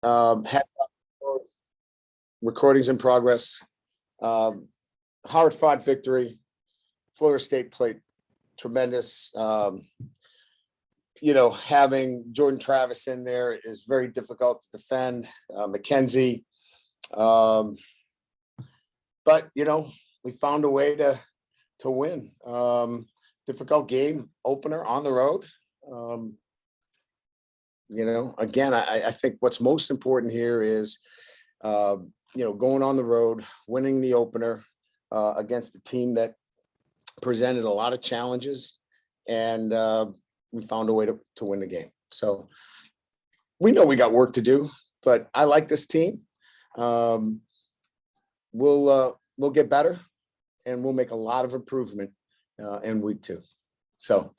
Had recordings in progress. Hard fought victory. Florida State played tremendous. Having Jordan Travis in there is very difficult to defend. McKenzie. But we found a way to win. Difficult game opener on the road. Again, I think what's most important here is, going on the road, winning the opener against a team that presented a lot of challenges, and we found a way to win the game. So we know we got work to do, but I like this team. We'll get better, and we'll make a lot of improvement in week 2. So.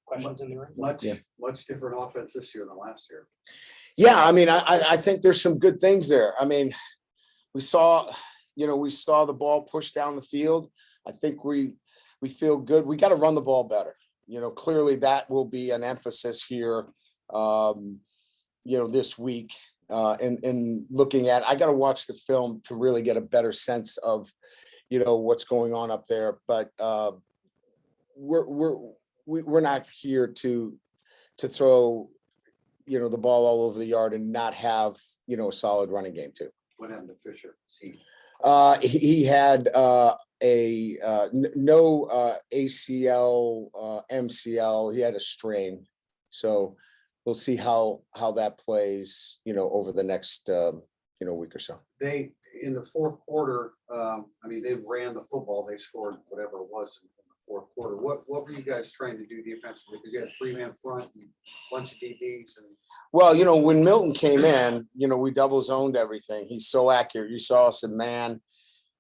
Questions in the room? Much different offense this year than last year. Yeah, I mean, I think there's some good things there. I mean, we saw the ball pushed down the field. I think we feel good. We got to run the ball better. Clearly that will be an emphasis here, this week. And looking at, I got to watch the film to really get a better sense of, what's going on up there. But we're not here to throw, the ball all over the yard and not have, a solid running game too. What happened to Fisher? He had no ACL, MCL. He had a strain. So we'll see how that plays, over the next, week or so. They, in the fourth quarter, they ran the football. They scored whatever it was in the fourth quarter. What were you guys trying to do defensively? Because you had a 3-man front and a bunch of DBs. Well, when Milton came in, we double zoned everything. He's so accurate. You saw us in man,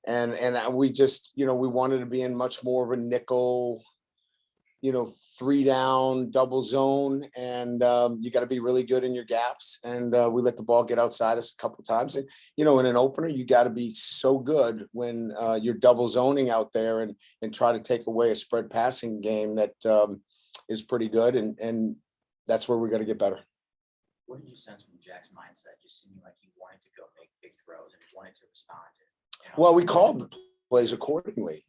and we just, we wanted to be in much more of a nickel, 3-down double zone, and you got to be really good in your gaps. And we let the ball get outside us a couple of times. And in an opener, you got to be so good when you're double zoning out there and try to take away a spread passing game that is pretty good. And that's where we're going to get better. What did you sense from Jack's mindset? Just seeming like he wanted to go make big throws and he wanted to respond. Well, we called the plays accordingly.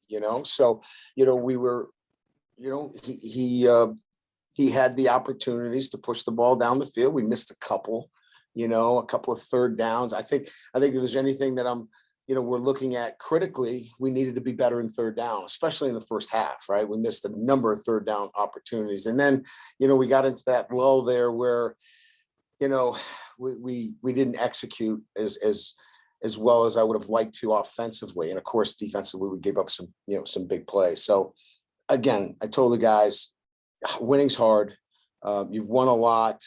So we were. He had the opportunities to push the ball down the field. We missed a couple of third downs. I think if there's anything that we're looking at critically, we needed to be better in third down, especially in the first half, right? We missed a number of third down opportunities. And then, we got into that lull there where, we didn't execute as well as I would have liked to offensively. And of course, defensively, we gave up some big plays. So, again, I told the guys, winning's hard. You've won a lot.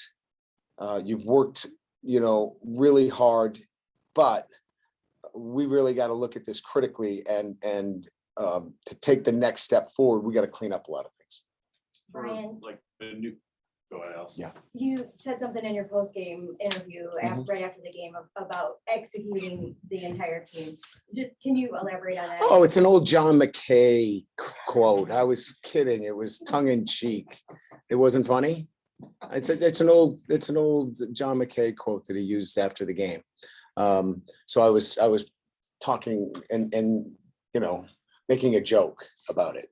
You've worked, really hard, but we really got to look at this critically and to take the next step forward, we got to clean up a lot of things. Brian, Go ahead, Elsie. Yeah. you said something in your post-game interview right after the game about executing the entire team. Just can you elaborate on that? Oh, it's an old John McKay quote. I was kidding. It was tongue in cheek. It wasn't funny. It's an old John McKay quote that he used after the game. So I was talking and making a joke about it.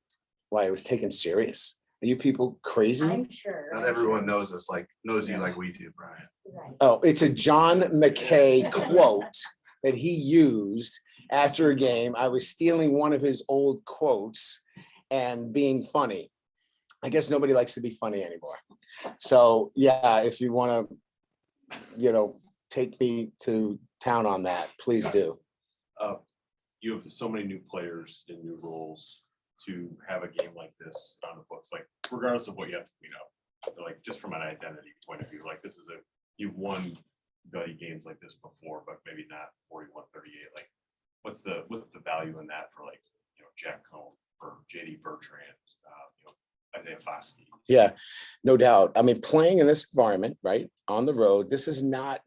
Why it was taken serious. Are you people crazy? I'm sure. Not everyone knows us knows you like we do, Brian. Right. Oh, it's a John McKay quote that he used after a game. I was stealing one of his old quotes and being funny. I guess nobody likes to be funny anymore. So yeah, if you want to, take me to town on that, please do. You have so many new players in new roles. To have a game like this on the books, regardless of what you have to clean up, just from an identity point of view, you've won value games like this before, but maybe not 41-38. What's the value in that for Jack Cohn or JD Bertrand, Isaiah Foskey? Yeah, no doubt. I mean, playing in this environment, right, on the road,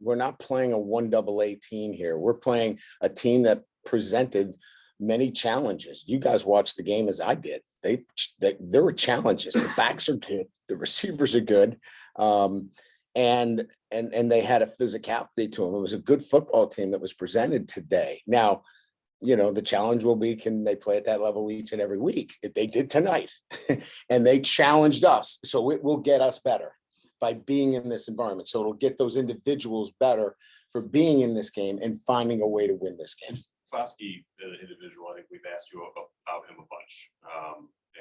we're not playing a 1AA team here. We're playing a team that presented many challenges. You guys watched the game as I did. There were challenges. The backs are good. The receivers are good. and they had a physicality to them. It was a good football team that was presented today. Now, the challenge will be, can they play at that level each and every week? They did tonight, and they challenged us. So it will get us better by being in this environment. So it'll get those individuals better for being in this game and finding a way to win this game. Foskey, the individual, I think we've asked you about him a bunch.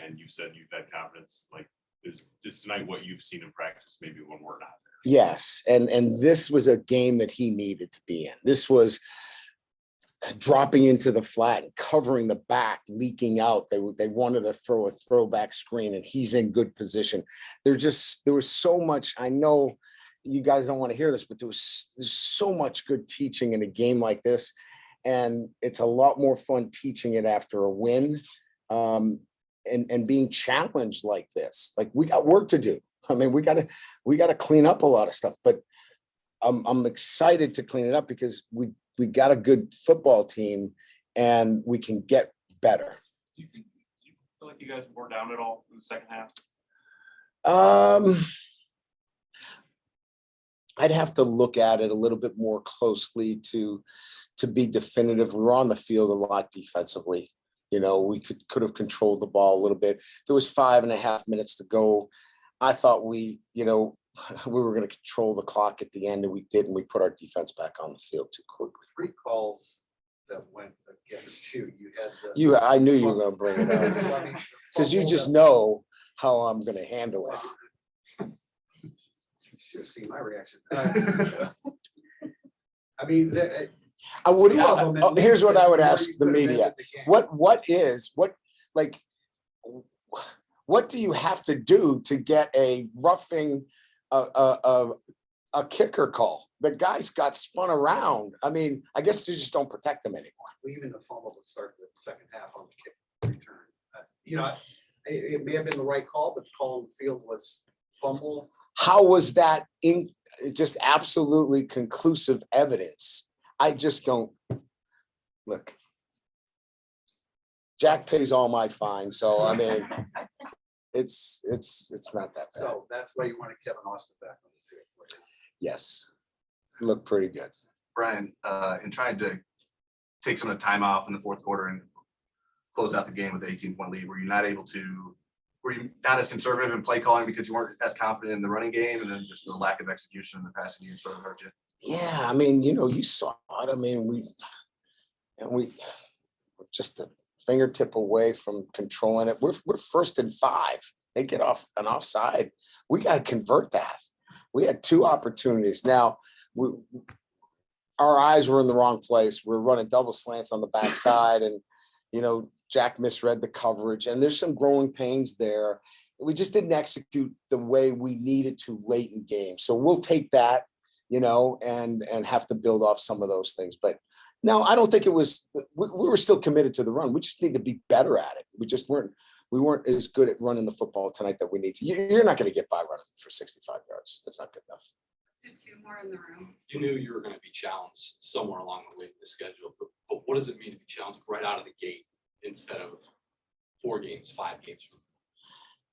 And you said you've had confidence. Like, is tonight what you've seen in practice, maybe when we're not there? Yes. And this was a game that he needed to be in. This was dropping into the flat and covering the back, leaking out. They wanted to throw a throwback screen, and he's in good position. There was so much. I know you guys don't want to hear this, but there's so much good teaching in a game like this. And it's a lot more fun teaching it after a win, and being challenged like this. Like, we got work to do. I mean, we got to clean up a lot of stuff, but I'm excited to clean it up because we got a good football team and we can get better. Do you feel like you guys wore down at all in the second half? I'd have to look at it a little bit more closely to be definitive. We were on the field a lot defensively. We could have controlled the ball a little bit. There was 5.5 minutes to go. I thought we were going to control the clock at the end, and we didn't. We put our defense back on the field too quickly. 3 calls that went against you. You had I knew you were going to bring it up because you just know how I'm going to handle it. You should have seen my reaction. I mean, I would. two of them at Here's least what that I would you ask the could have media: ended the game. what do you have to do to get a roughing a kicker call? The guys got spun around. I mean, I guess you just don't protect them anymore. Even the fumble to start the second half on the kick return. It may have been the right call, but the call on the field was fumble. How was that just absolutely conclusive evidence? I just don't look. Jack pays all my fines, so I mean, it's not that bad. So that's why you wanted Kevin Austin back on the field. Yes, looked pretty good. Brian, in trying to take some of the time off in the fourth quarter and close out the game with an 18-point lead, were you not as conservative in play calling because you weren't as confident in the running game, and then just the lack of execution in the passing game sort of hurt you? Yeah, I mean, you saw it. I mean, we just a fingertip away from controlling it. We're 1st and 5. They get off an offside. We got to convert that. We had 2 opportunities. Now, our eyes were in the wrong place. We're running double slants on the backside, and Jack misread the coverage, and there's some growing pains there. We just didn't execute the way we needed to late in game. So we'll take that, and have to build off some of those things. But no, I don't think it was. We were still committed to the run. We just need to be better at it. We weren't as good at running the football tonight that we need to. You're not going to get by running for 65 yards. That's not good enough. 2 more in the room. You knew you were going to be challenged somewhere along the way in the schedule, but what does it mean to be challenged right out of the gate instead of 4 games, 5 games?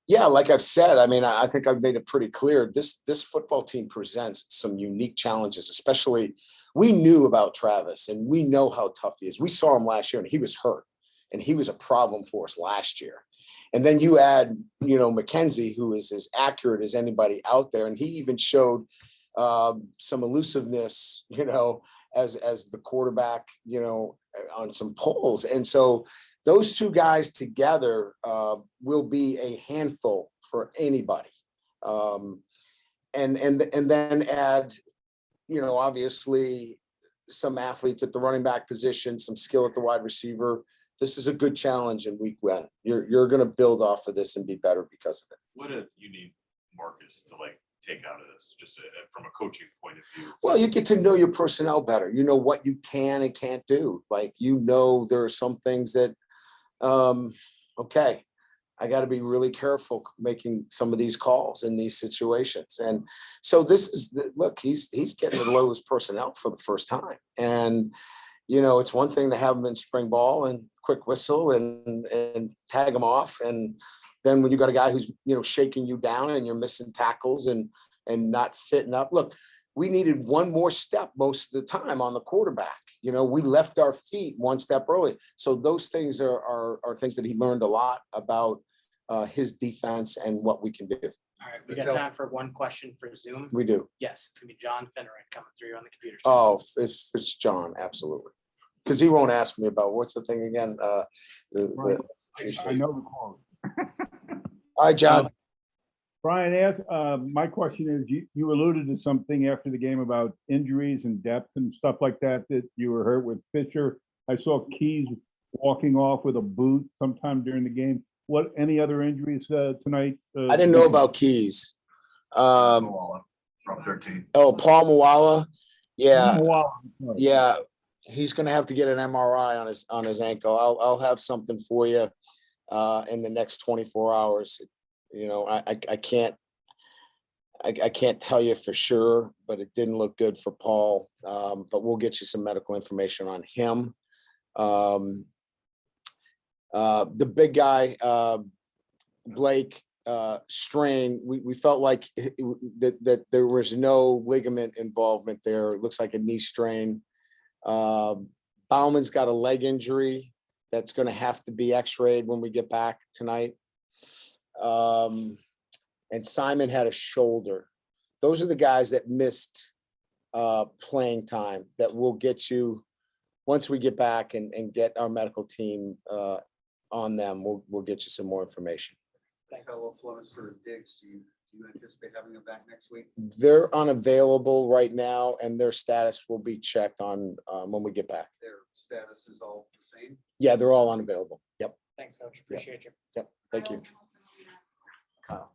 Yeah, like I've said, I mean, I think I've made it pretty clear. This football team presents some unique challenges, especially we knew about Travis and we know how tough he is. We saw him last year and he was hurt and he was a problem for us last year. And then you add, McKenzie, who is as accurate as anybody out there. And he even showed some elusiveness, as the quarterback, on some polls. And so those 2 guys together will be a handful for anybody. And then add, obviously some athletes at the running back position, some skill at the wide receiver. This is a good challenge in week 1. You're going to build off of this and be better because of it. What do you need Marcus to take out of this, just from a coaching point of view? Well, you get to know your personnel better. You know what you can and can't do. There are some things that, okay, I got to be really careful making some of these calls in these situations. And so he's getting to know his personnel for the first time. And, it's one thing to have him in spring ball and quick whistle and tag him off. And then when you got a guy who's, shaking you down and you're missing tackles and and not fitting up. Look, we needed one more step most of the time on the quarterback. You know, we left our feet one step early. So those things are things that he learned a lot about his defense and what we can do. All right, we got time for one question for Zoom. We do. Yes, it's gonna be John Finneran coming through on the computer. Oh, it's John, absolutely. Because he won't ask me about what's the thing again? I know the quote. All right, John. Brian, my question is, you alluded to something after the game about injuries and depth and stuff like that you were hurt with Fisher. I saw Keys walking off with a boot sometime during the game. Any other injuries tonight? I didn't know about Keys. From 13. Oh, Paul Muala. Yeah, Wow. yeah. He's gonna have to get an MRI on his ankle. I'll have something for you in the next 24 hours. You know, I can't tell you for sure, but it didn't look good for Paul. But we'll get you some medical information on him. The big guy, Blake, strain, we felt like that there was no ligament involvement there. It looks like a knee strain. Bauman's got a leg injury that's going to have to be x-rayed when we get back tonight. And Simon had a shoulder. Those are the guys that missed playing time that we'll get you once we get back and get our medical team on them. We'll get you some more information. Fellow Flemister and Diggs, do you anticipate having them back next week? They're unavailable right now, and their status will be checked on when we get back. Their status is all the same? Yeah, they're all unavailable. Yep. Thanks, Coach. Appreciate you. Yep. Thank you. Kyle.